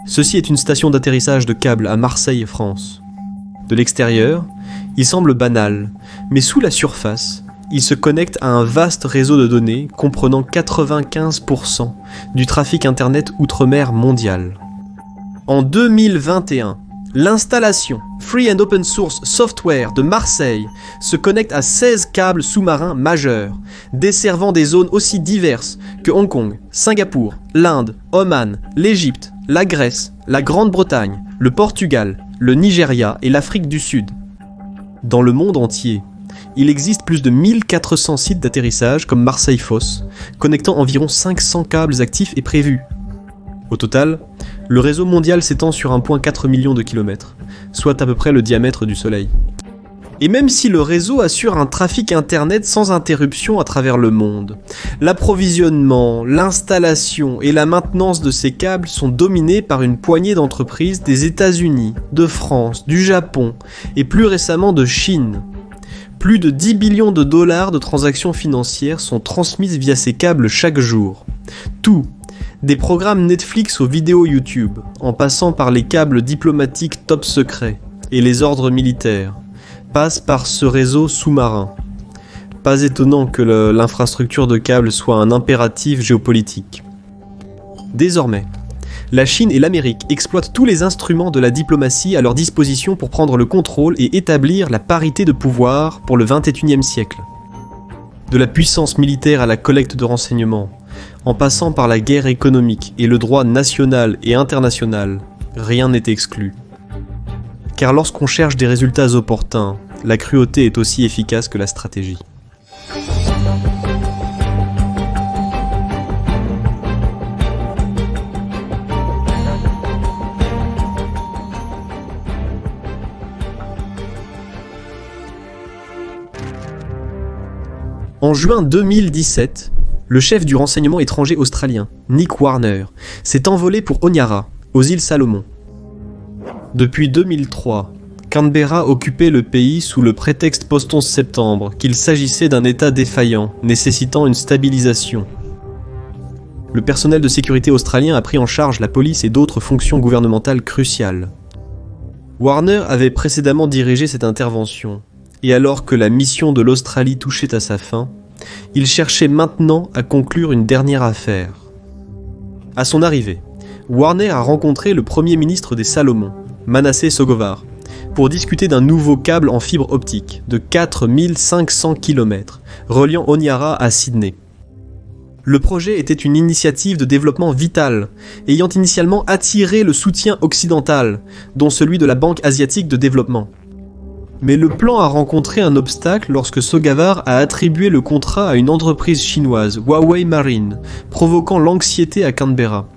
Ceci est une station d'atterrissage de câbles à Marseille, France. De l'extérieur, il semble banal, mais sous la surface, il se connecte à un vaste réseau de données comprenant 95% du trafic internet outre-mer mondial. En 2021, l'installation Free and Open Source Software de Marseille se connecte à 16 câbles sous-marins majeurs, desservant des zones aussi diverses que Hong Kong, Singapour, l'Inde, Oman, l'Égypte, la Grèce, la Grande-Bretagne, le Portugal, le Nigeria et l'Afrique du Sud. Dans le monde entier, il existe plus de 1400 sites d'atterrissage comme Marseille-Fosse, connectant environ 500 câbles actifs et prévus. Au total, le réseau mondial s'étend sur 1,4 million de kilomètres, soit à peu près le diamètre du Soleil. Et même si le réseau assure un trafic internet sans interruption à travers le monde, l'approvisionnement, l'installation et la maintenance de ces câbles sont dominés par une poignée d'entreprises des États-Unis, de France, du Japon et plus récemment de Chine. Plus de 10 billions de dollars de transactions financières sont transmises via ces câbles chaque jour. Tout, des programmes Netflix aux vidéos YouTube, en passant par les câbles diplomatiques top secrets et les ordres militaires, passe par ce réseau sous-marin. Pas étonnant que l'infrastructure de câbles soit un impératif géopolitique. Désormais, la Chine et l'Amérique exploitent tous les instruments de la diplomatie à leur disposition pour prendre le contrôle et établir la parité de pouvoir pour le XXIe siècle. De la puissance militaire à la collecte de renseignements, en passant par la guerre économique et le droit national et international, rien n'est exclu. Car lorsqu'on cherche des résultats opportuns, la cruauté est aussi efficace que la stratégie. En juin 2017, le chef du renseignement étranger australien, Nick Warner, s'est envolé pour Honiara, aux îles Salomon. Depuis 2003, Canberra occupait le pays sous le prétexte post-11 septembre qu'il s'agissait d'un État défaillant, nécessitant une stabilisation. Le personnel de sécurité australien a pris en charge la police et d'autres fonctions gouvernementales cruciales. Warner avait précédemment dirigé cette intervention, et alors que la mission de l'Australie touchait à sa fin, il cherchait maintenant à conclure une dernière affaire. À son arrivée, Warner a rencontré le premier ministre des Salomon, Manasseh Sogovar, pour discuter d'un nouveau câble en fibre optique de 4500 km reliant Honiara à Sydney. Le projet était une initiative de développement vital, ayant initialement attiré le soutien occidental, dont celui de la Banque asiatique de développement. Mais le plan a rencontré un obstacle lorsque Sogovar a attribué le contrat à une entreprise chinoise, Huawei Marine, provoquant l'anxiété à Canberra.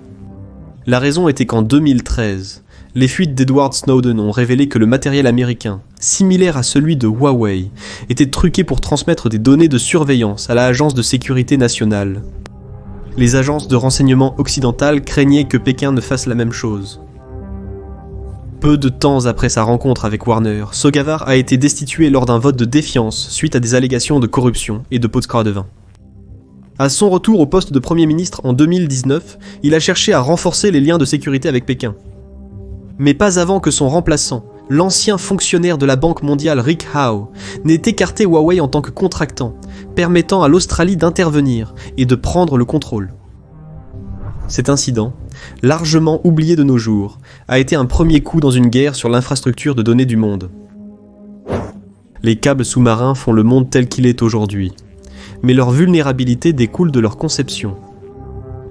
La raison était qu'en 2013, les fuites d'Edward Snowden ont révélé que le matériel américain, similaire à celui de Huawei, était truqué pour transmettre des données de surveillance à l'Agence de sécurité nationale. Les agences de renseignement occidentales craignaient que Pékin ne fasse la même chose. Peu de temps après sa rencontre avec Warner, Sogovar a été destitué lors d'un vote de défiance suite à des allégations de corruption et de pots de crâne de vin. À son retour au poste de Premier ministre en 2019, il a cherché à renforcer les liens de sécurité avec Pékin. Mais pas avant que son remplaçant, l'ancien fonctionnaire de la Banque mondiale Rick Howe, n'ait écarté Huawei en tant que contractant, permettant à l'Australie d'intervenir et de prendre le contrôle. Cet incident, largement oublié de nos jours, a été un premier coup dans une guerre sur l'infrastructure de données du monde. Les câbles sous-marins font le monde tel qu'il est aujourd'hui, mais leur vulnérabilité découle de leur conception.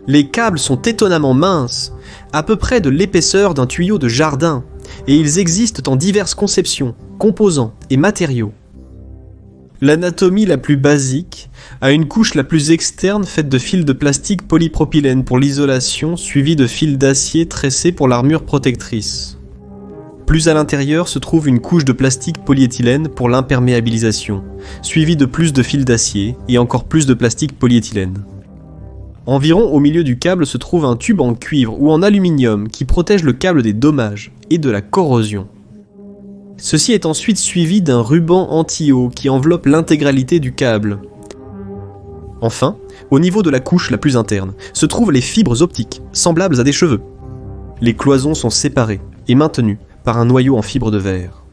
Les câbles sont étonnamment minces, à peu près de l'épaisseur d'un tuyau de jardin, et ils existent en diverses conceptions, composants et matériaux. L'anatomie la plus basique a une couche la plus externe faite de fils de plastique polypropylène pour l'isolation, suivie de fils d'acier tressés pour l'armure protectrice. Plus à l'intérieur se trouve une couche de plastique polyéthylène pour l'imperméabilisation, suivie de plus de fils d'acier et encore plus de plastique polyéthylène. Environ au milieu du câble se trouve un tube en cuivre ou en aluminium qui protège le câble des dommages et de la corrosion. Ceci est ensuite suivi d'un ruban anti-eau qui enveloppe l'intégralité du câble. Enfin, au niveau de la couche la plus interne, se trouvent les fibres optiques, semblables à des cheveux. Les cloisons sont séparées et maintenues par un noyau en fibre de verre.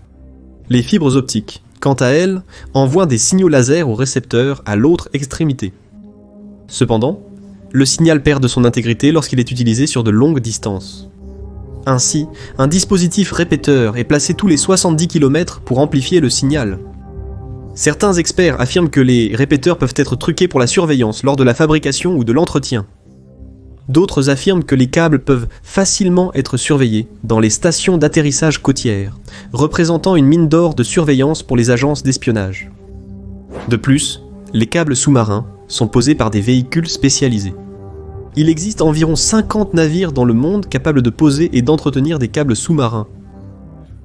Les fibres optiques, quant à elles, envoient des signaux laser au récepteur à l'autre extrémité. Cependant, le signal perd de son intégrité lorsqu'il est utilisé sur de longues distances. Ainsi, un dispositif répéteur est placé tous les 70 km pour amplifier le signal. Certains experts affirment que les répéteurs peuvent être truqués pour la surveillance lors de la fabrication ou de l'entretien. D'autres affirment que les câbles peuvent facilement être surveillés dans les stations d'atterrissage côtières, représentant une mine d'or de surveillance pour les agences d'espionnage. De plus, les câbles sous-marins sont posés par des véhicules spécialisés. Il existe environ 50 navires dans le monde capables de poser et d'entretenir des câbles sous-marins.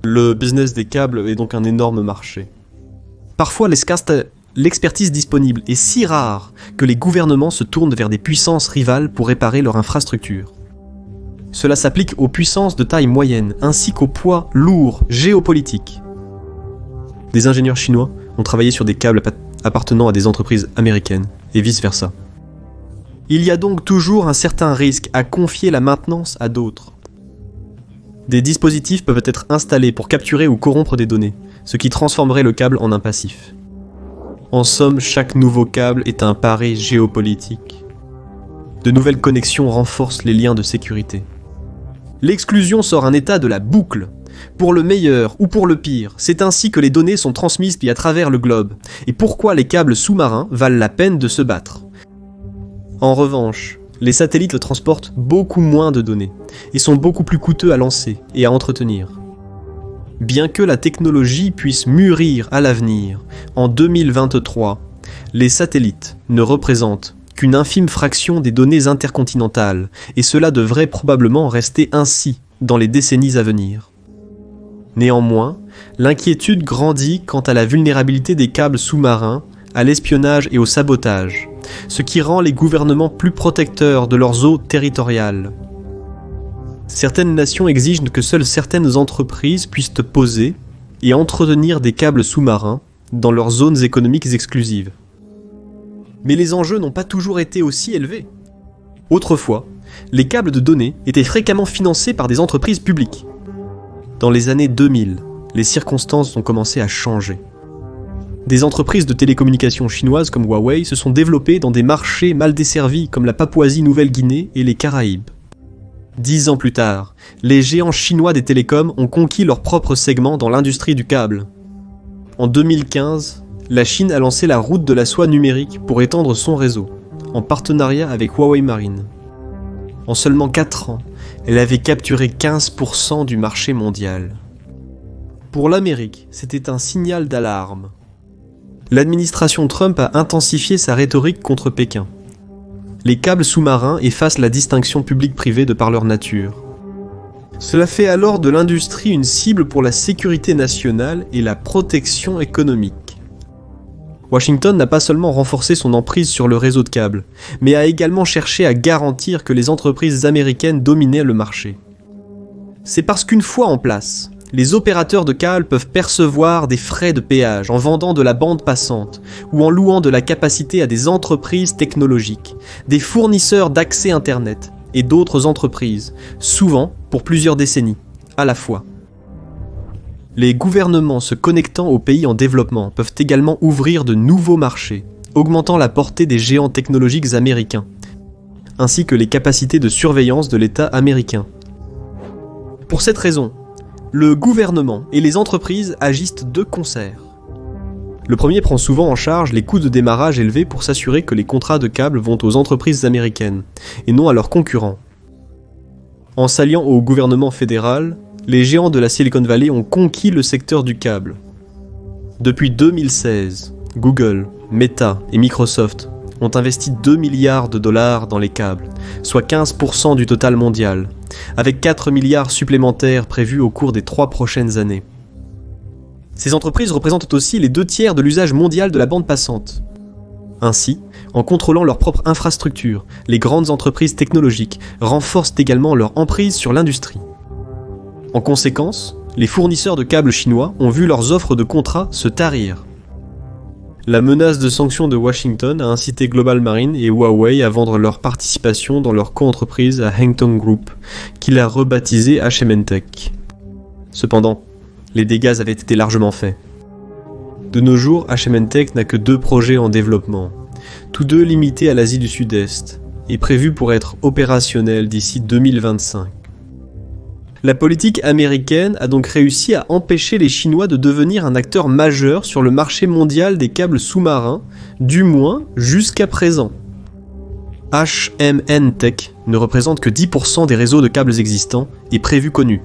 Le business des câbles est donc un énorme marché. Parfois, l'expertise disponible est si rare que les gouvernements se tournent vers des puissances rivales pour réparer leur infrastructure. Cela s'applique aux puissances de taille moyenne, ainsi qu'au poids lourd géopolitique. Des ingénieurs chinois ont travaillé sur des câbles appartenant à des entreprises américaines, et vice-versa. Il y a donc toujours un certain risque à confier la maintenance à d'autres. Des dispositifs peuvent être installés pour capturer ou corrompre des données, ce qui transformerait le câble en un passif. En somme, chaque nouveau câble est un pari géopolitique. De nouvelles connexions renforcent les liens de sécurité. L'exclusion sort un état de la boucle. Pour le meilleur ou pour le pire, c'est ainsi que les données sont transmises à travers le globe. Et pourquoi les câbles sous-marins valent la peine de se battre. En revanche, les satellites transportent beaucoup moins de données et sont beaucoup plus coûteux à lancer et à entretenir. Bien que la technologie puisse mûrir à l'avenir, en 2023, les satellites ne représentent qu'une infime fraction des données intercontinentales, et cela devrait probablement rester ainsi dans les décennies à venir. Néanmoins, l'inquiétude grandit quant à la vulnérabilité des câbles sous-marins, à l'espionnage et au sabotage, ce qui rend les gouvernements plus protecteurs de leurs eaux territoriales. Certaines nations exigent que seules certaines entreprises puissent poser et entretenir des câbles sous-marins dans leurs zones économiques exclusives. Mais les enjeux n'ont pas toujours été aussi élevés. Autrefois, les câbles de données étaient fréquemment financés par des entreprises publiques. Dans les années 2000, les circonstances ont commencé à changer. Des entreprises de télécommunications chinoises comme Huawei se sont développées dans des marchés mal desservis comme la Papouasie-Nouvelle-Guinée et les Caraïbes. 10 ans plus tard, les géants chinois des télécoms ont conquis leur propre segment dans l'industrie du câble. En 2015, la Chine a lancé la route de la soie numérique pour étendre son réseau, en partenariat avec Huawei Marine. En seulement 4 ans, elle avait capturé 15% du marché mondial. Pour l'Amérique, c'était un signal d'alarme. L'administration Trump a intensifié sa rhétorique contre Pékin. Les câbles sous-marins effacent la distinction publique-privée de par leur nature. Cela fait alors de l'industrie une cible pour la sécurité nationale et la protection économique. Washington n'a pas seulement renforcé son emprise sur le réseau de câbles, mais a également cherché à garantir que les entreprises américaines dominaient le marché. C'est parce qu'une fois en place, les opérateurs de câbles peuvent percevoir des frais de péage en vendant de la bande passante ou en louant de la capacité à des entreprises technologiques, des fournisseurs d'accès Internet et d'autres entreprises, souvent pour plusieurs décennies, à la fois. Les gouvernements se connectant aux pays en développement peuvent également ouvrir de nouveaux marchés, augmentant la portée des géants technologiques américains, ainsi que les capacités de surveillance de l'État américain. Pour cette raison, le gouvernement et les entreprises agissent de concert. Le premier prend souvent en charge les coûts de démarrage élevés pour s'assurer que les contrats de câbles vont aux entreprises américaines, et non à leurs concurrents. En s'alliant au gouvernement fédéral, les géants de la Silicon Valley ont conquis le secteur du câble. Depuis 2016, Google, Meta et Microsoft ont investi 2 milliards de dollars dans les câbles, soit 15% du total mondial, avec 4 milliards supplémentaires prévus au cours des 3 prochaines années. Ces entreprises représentent aussi les 2/3 de l'usage mondial de la bande passante. Ainsi, en contrôlant leur propre infrastructure, les grandes entreprises technologiques renforcent également leur emprise sur l'industrie. En conséquence, les fournisseurs de câbles chinois ont vu leurs offres de contrats se tarir. La menace de sanctions de Washington a incité Global Marine et Huawei à vendre leur participation dans leur co-entreprise à Hengtong Group, qu'il a rebaptisée HMN Tech. Cependant, les dégâts avaient été largement faits. De nos jours, HMN Tech n'a que 2 projets en développement, tous 2 limités à l'Asie du Sud-Est, et prévus pour être opérationnels d'ici 2025. La politique américaine a donc réussi à empêcher les Chinois de devenir un acteur majeur sur le marché mondial des câbles sous-marins, du moins jusqu'à présent. HMN Tech ne représente que 10% des réseaux de câbles existants et prévus connus.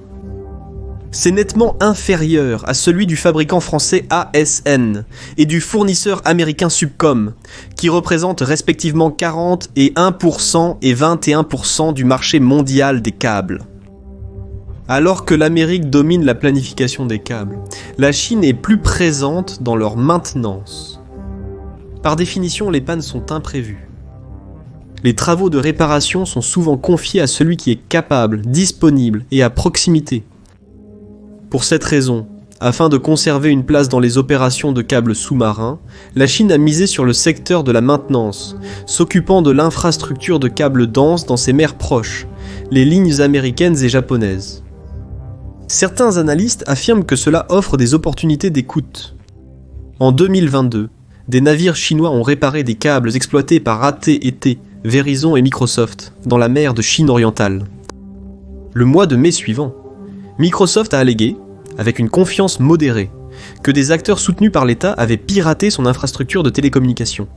C'est nettement inférieur à celui du fabricant français ASN et du fournisseur américain Subcom, qui représentent respectivement 40 et 1% et 21% du marché mondial des câbles. Alors que l'Amérique domine la planification des câbles, la Chine est plus présente dans leur maintenance. Par définition, les pannes sont imprévues. Les travaux de réparation sont souvent confiés à celui qui est capable, disponible et à proximité. Pour cette raison, afin de conserver une place dans les opérations de câbles sous-marins, la Chine a misé sur le secteur de la maintenance, s'occupant de l'infrastructure de câbles denses dans ses mers proches, les lignes américaines et japonaises. Certains analystes affirment que cela offre des opportunités d'écoute. En 2022, des navires chinois ont réparé des câbles exploités par AT&T, Verizon et Microsoft dans la mer de Chine orientale. Le mois de mai suivant, Microsoft a allégué, avec une confiance modérée, que des acteurs soutenus par l'État avaient piraté son infrastructure de télécommunications.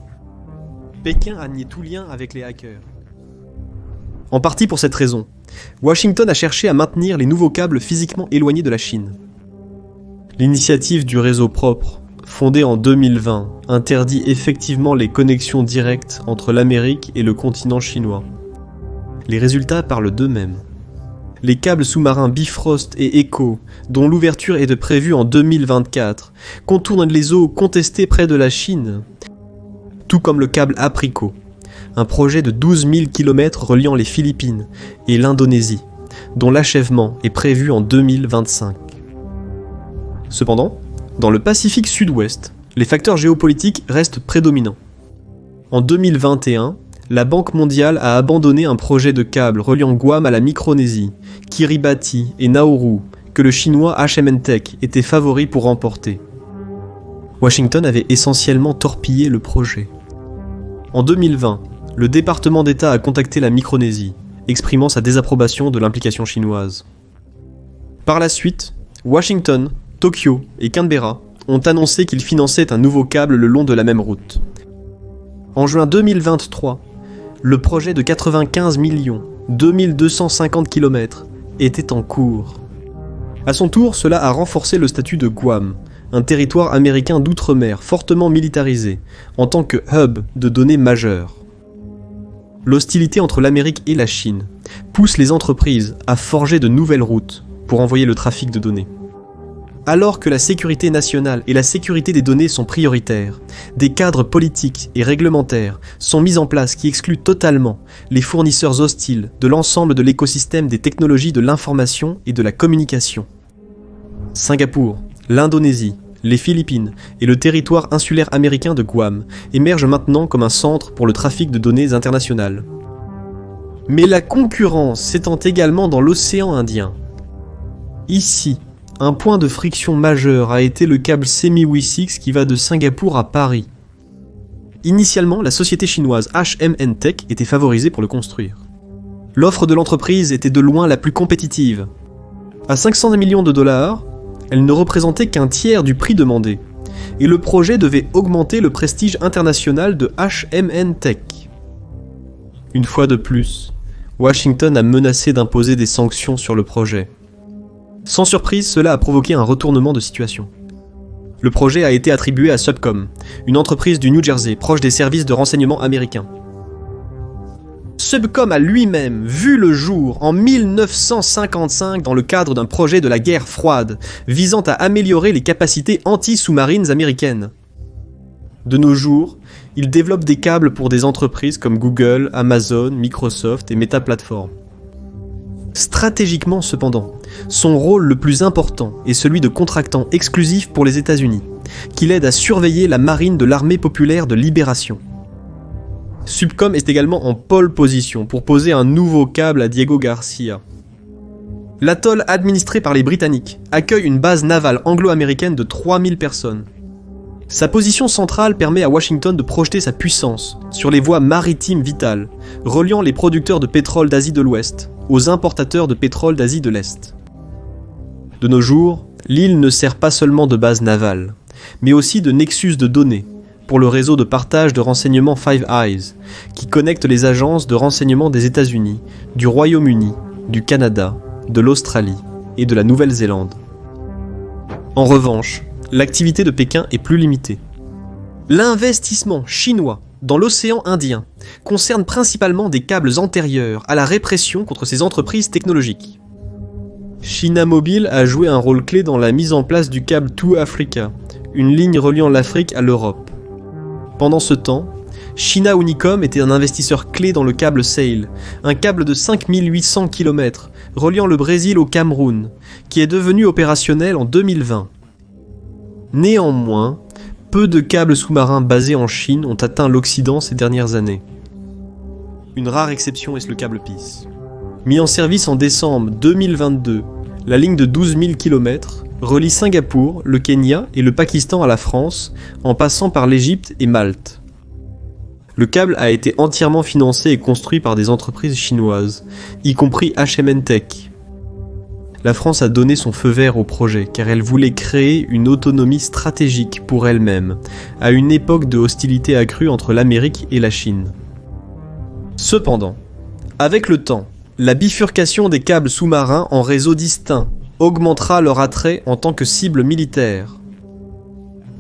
Pékin a nié tout lien avec les hackers. En partie pour cette raison, Washington a cherché à maintenir les nouveaux câbles physiquement éloignés de la Chine. L'initiative du réseau propre, fondée en 2020, interdit effectivement les connexions directes entre l'Amérique et le continent chinois. Les résultats parlent d'eux-mêmes. Les câbles sous-marins Bifrost et Echo, dont l'ouverture est prévue en 2024, contournent les eaux contestées près de la Chine, tout comme le câble Apricot, un projet de 12 000 km reliant les Philippines et l'Indonésie, dont l'achèvement est prévu en 2025. Cependant, dans le Pacifique Sud-Ouest, les facteurs géopolitiques restent prédominants. En 2021, la Banque mondiale a abandonné un projet de câble reliant Guam à la Micronésie, Kiribati et Nauru, que le chinois HMN Tech était favori pour remporter. Washington avait essentiellement torpillé le projet. En 2020, le département d'État a contacté la Micronésie, exprimant sa désapprobation de l'implication chinoise. Par la suite, Washington, Tokyo et Canberra ont annoncé qu'ils finançaient un nouveau câble le long de la même route. En juin 2023, le projet de 95 250 km était en cours. À son tour, cela a renforcé le statut de Guam, un territoire américain d'outre-mer fortement militarisé, en tant que hub de données majeur. L'hostilité entre l'Amérique et la Chine pousse les entreprises à forger de nouvelles routes pour envoyer le trafic de données. Alors que la sécurité nationale et la sécurité des données sont prioritaires, des cadres politiques et réglementaires sont mis en place qui excluent totalement les fournisseurs hostiles de l'ensemble de l'écosystème des technologies de l'information et de la communication. Singapour, l'Indonésie, les Philippines et le territoire insulaire américain de Guam émergent maintenant comme un centre pour le trafic de données internationales. Mais la concurrence s'étend également dans l'océan Indien. Ici, un point de friction majeur a été le câble Semi-Wi-6 qui va de Singapour à Paris. Initialement, la société chinoise HMN Tech était favorisée pour le construire. L'offre de l'entreprise était de loin la plus compétitive. À 500 millions de dollars, elle ne représentait qu'un tiers du prix demandé, et le projet devait augmenter le prestige international de HMN Tech. Une fois de plus, Washington a menacé d'imposer des sanctions sur le projet. Sans surprise, cela a provoqué un retournement de situation. Le projet a été attribué à Subcom, une entreprise du New Jersey proche des services de renseignement américains. Subcom a lui-même vu le jour en 1955 dans le cadre d'un projet de la guerre froide, visant à améliorer les capacités anti-sous-marines américaines. De nos jours, il développe des câbles pour des entreprises comme Google, Amazon, Microsoft et Meta Platforms. Stratégiquement cependant, son rôle le plus important est celui de contractant exclusif pour les États-Unis, qu'il aide à surveiller la marine de l'Armée populaire de libération. Subcom est également en pole position pour poser un nouveau câble à Diego Garcia. L'atoll administré par les Britanniques accueille une base navale anglo-américaine de 3000 personnes. Sa position centrale permet à Washington de projeter sa puissance sur les voies maritimes vitales, reliant les producteurs de pétrole d'Asie de l'Ouest aux importateurs de pétrole d'Asie de l'Est. De nos jours, l'île ne sert pas seulement de base navale, mais aussi de nexus de données pour le réseau de partage de renseignements Five Eyes, qui connecte les agences de renseignement des États-Unis, du Royaume-Uni, du Canada, de l'Australie et de la Nouvelle-Zélande. En revanche, l'activité de Pékin est plus limitée. L'investissement chinois dans l'océan Indien concerne principalement des câbles antérieurs à la répression contre ces entreprises technologiques. China Mobile a joué un rôle clé dans la mise en place du câble To Africa, une ligne reliant l'Afrique à l'Europe. Pendant ce temps, China Unicom était un investisseur clé dans le câble Sail, un câble de 5800 km reliant le Brésil au Cameroun, qui est devenu opérationnel en 2020. Néanmoins, peu de câbles sous-marins basés en Chine ont atteint l'Occident ces dernières années. Une rare exception est le câble Peace. Mis en service en décembre 2022, la ligne de 12 000 km relie Singapour, le Kenya et le Pakistan à la France, en passant par l'Égypte et Malte. Le câble a été entièrement financé et construit par des entreprises chinoises, y compris HMN Tech. La France a donné son feu vert au projet car elle voulait créer une autonomie stratégique pour elle-même, à une époque de hostilité accrue entre l'Amérique et la Chine. Cependant, avec le temps, la bifurcation des câbles sous-marins en réseaux distincts augmentera leur attrait en tant que cible militaire.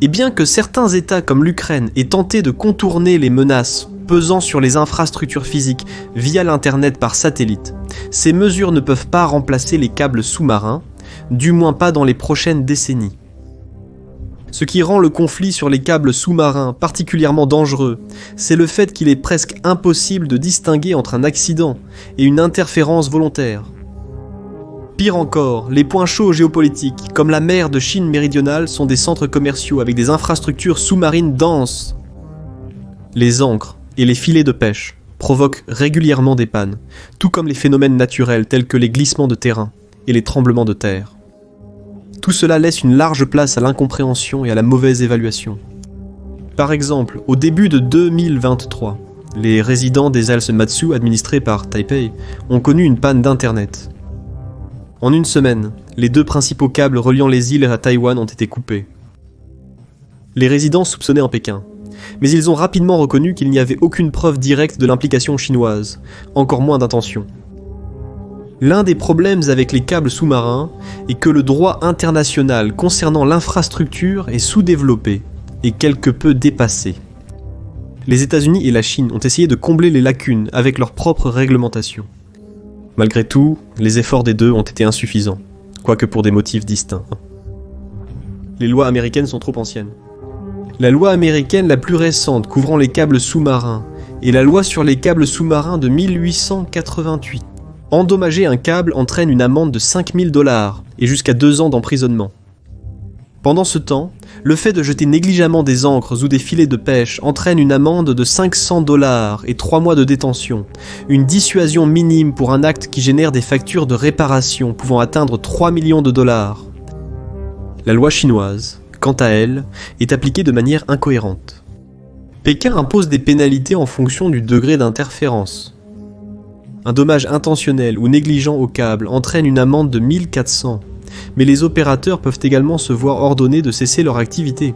Et bien que certains États comme l'Ukraine aient tenté de contourner les menaces pesant sur les infrastructures physiques via l'Internet par satellite, ces mesures ne peuvent pas remplacer les câbles sous-marins, du moins pas dans les prochaines décennies. Ce qui rend le conflit sur les câbles sous-marins particulièrement dangereux, c'est le fait qu'il est presque impossible de distinguer entre un accident et une interférence volontaire. Pire encore, les points chauds géopolitiques, comme la mer de Chine méridionale, sont des centres commerciaux avec des infrastructures sous-marines denses. Les ancres et les filets de pêche provoquent régulièrement des pannes, tout comme les phénomènes naturels tels que les glissements de terrain et les tremblements de terre. Tout cela laisse une large place à l'incompréhension et à la mauvaise évaluation. Par exemple, au début de 2023, les résidents des îles Matsu administrés par Taipei ont connu une panne d'internet. En une semaine, les deux principaux câbles reliant les îles à Taïwan ont été coupés. Les résidents soupçonnaient en Pékin, mais ils ont rapidement reconnu qu'il n'y avait aucune preuve directe de l'implication chinoise, encore moins d'intention. L'un des problèmes avec les câbles sous-marins est que le droit international concernant l'infrastructure est sous-développé et quelque peu dépassé. Les États-Unis et la Chine ont essayé de combler les lacunes avec leur propre réglementation. Malgré tout, les efforts des deux ont été insuffisants, quoique pour des motifs distincts. Les lois américaines sont trop anciennes. La loi américaine la plus récente couvrant les câbles sous-marins est la loi sur les câbles sous-marins de 1888. Endommager un câble entraîne une amende de 5 000 $ et jusqu'à 2 ans d'emprisonnement. Pendant ce temps, le fait de jeter négligemment des ancres ou des filets de pêche entraîne une amende de 500 $ et 3 mois de détention, une dissuasion minime pour un acte qui génère des factures de réparation pouvant atteindre 3 millions de $. La loi chinoise, quant à elle, est appliquée de manière incohérente. Pékin impose des pénalités en fonction du degré d'interférence. Un dommage intentionnel ou négligent au câble entraîne une amende de 1400, mais les opérateurs peuvent également se voir ordonner de cesser leur activité.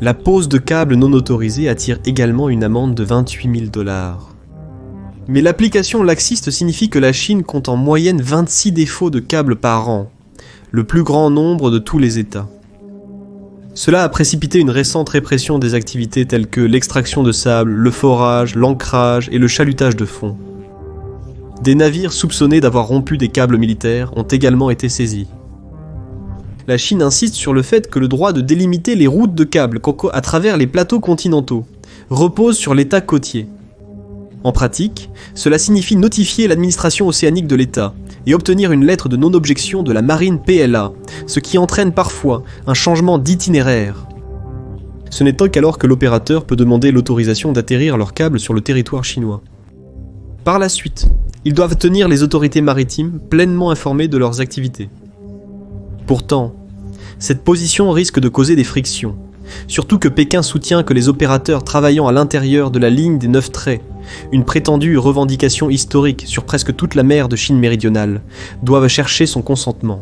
La pose de câbles non autorisés attire également une amende de 28 000 $. Mais l'application laxiste signifie que la Chine compte en moyenne 26 défauts de câbles par an, le plus grand nombre de tous les États. Cela a précipité une récente répression des activités telles que l'extraction de sable, le forage, l'ancrage et le chalutage de fond. Des navires soupçonnés d'avoir rompu des câbles militaires ont également été saisis. La Chine insiste sur le fait que le droit de délimiter les routes de câbles à travers les plateaux continentaux repose sur l'État côtier. En pratique, cela signifie notifier l'administration océanique de l'État et obtenir une lettre de non-objection de la marine PLA, ce qui entraîne parfois un changement d'itinéraire, Ce n'est qu'alors que l'opérateur peut demander l'autorisation d'atterrir leurs câbles sur le territoire chinois. Par la suite, ils doivent tenir les autorités maritimes pleinement informées de leurs activités. Pourtant, cette position risque de causer des frictions, surtout que Pékin soutient que les opérateurs travaillant à l'intérieur de la ligne des 9 traits, une prétendue revendication historique sur presque toute la mer de Chine méridionale, doivent chercher son consentement.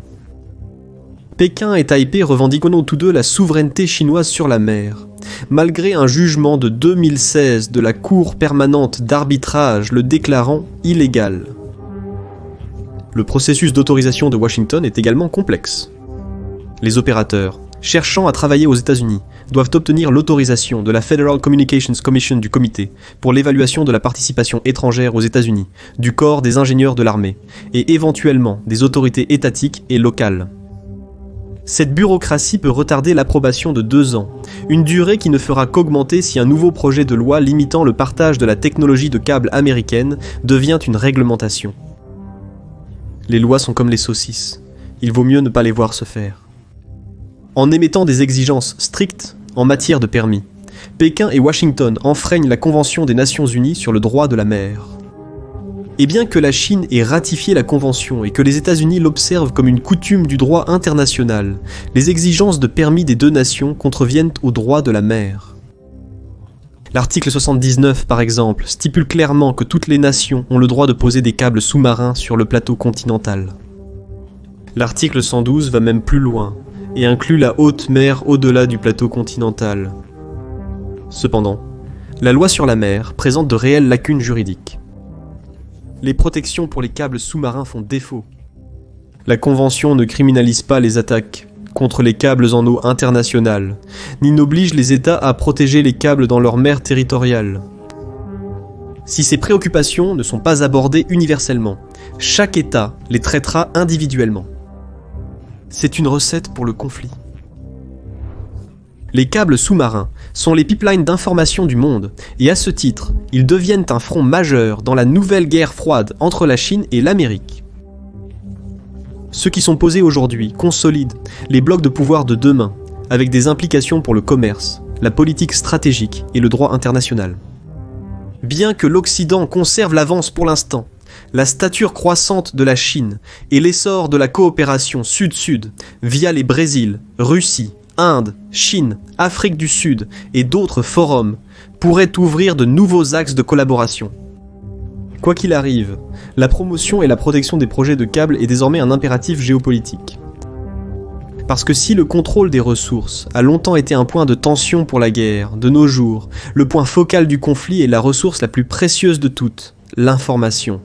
Pékin et Taipei revendiquent tous deux la souveraineté chinoise sur la mer, malgré un jugement de 2016 de la Cour permanente d'arbitrage le déclarant illégal. Le processus d'autorisation de Washington est également complexe. Les opérateurs, cherchant à travailler aux États-Unis, doivent obtenir l'autorisation de la Federal Communications Commission du Comité pour l'évaluation de la participation étrangère aux États-Unis, du corps des ingénieurs de l'armée, et éventuellement des autorités étatiques et locales. Cette bureaucratie peut retarder l'approbation de 2 ans, une durée qui ne fera qu'augmenter si un nouveau projet de loi limitant le partage de la technologie de câbles américaine devient une réglementation. Les lois sont comme les saucisses, il vaut mieux ne pas les voir se faire. En émettant des exigences strictes en matière de permis, Pékin et Washington enfreignent la Convention des Nations Unies sur le droit de la mer. Et bien que la Chine ait ratifié la Convention et que les États-Unis l'observent comme une coutume du droit international, les exigences de permis des 2 nations contreviennent au droit de la mer. L'article 79, par exemple, stipule clairement que toutes les nations ont le droit de poser des câbles sous-marins sur le plateau continental. L'article 112 va même plus loin et inclut la haute mer au-delà du plateau continental. Cependant, la loi sur la mer présente de réelles lacunes juridiques. Les protections pour les câbles sous-marins font défaut. La Convention ne criminalise pas les attaques contre les câbles en eau internationale, ni n'oblige les États à protéger les câbles dans leur mer territoriale. Si ces préoccupations ne sont pas abordées universellement, chaque État les traitera individuellement. C'est une recette pour le conflit. Les câbles sous-marins sont les pipelines d'information du monde, et à ce titre, ils deviennent un front majeur dans la nouvelle guerre froide entre la Chine et l'Amérique. Ceux qui sont posés aujourd'hui consolident les blocs de pouvoir de demain, avec des implications pour le commerce, la politique stratégique et le droit international. Bien que l'Occident conserve l'avance pour l'instant, la stature croissante de la Chine et l'essor de la coopération Sud-Sud via les Brésil, Russie, Inde, Chine, Afrique du Sud et d'autres forums pourraient ouvrir de nouveaux axes de collaboration. Quoi qu'il arrive, la promotion et la protection des projets de câbles est désormais un impératif géopolitique. Parce que si le contrôle des ressources a longtemps été un point de tension pour la guerre, de nos jours, le point focal du conflit est la ressource la plus précieuse de toutes, l'information.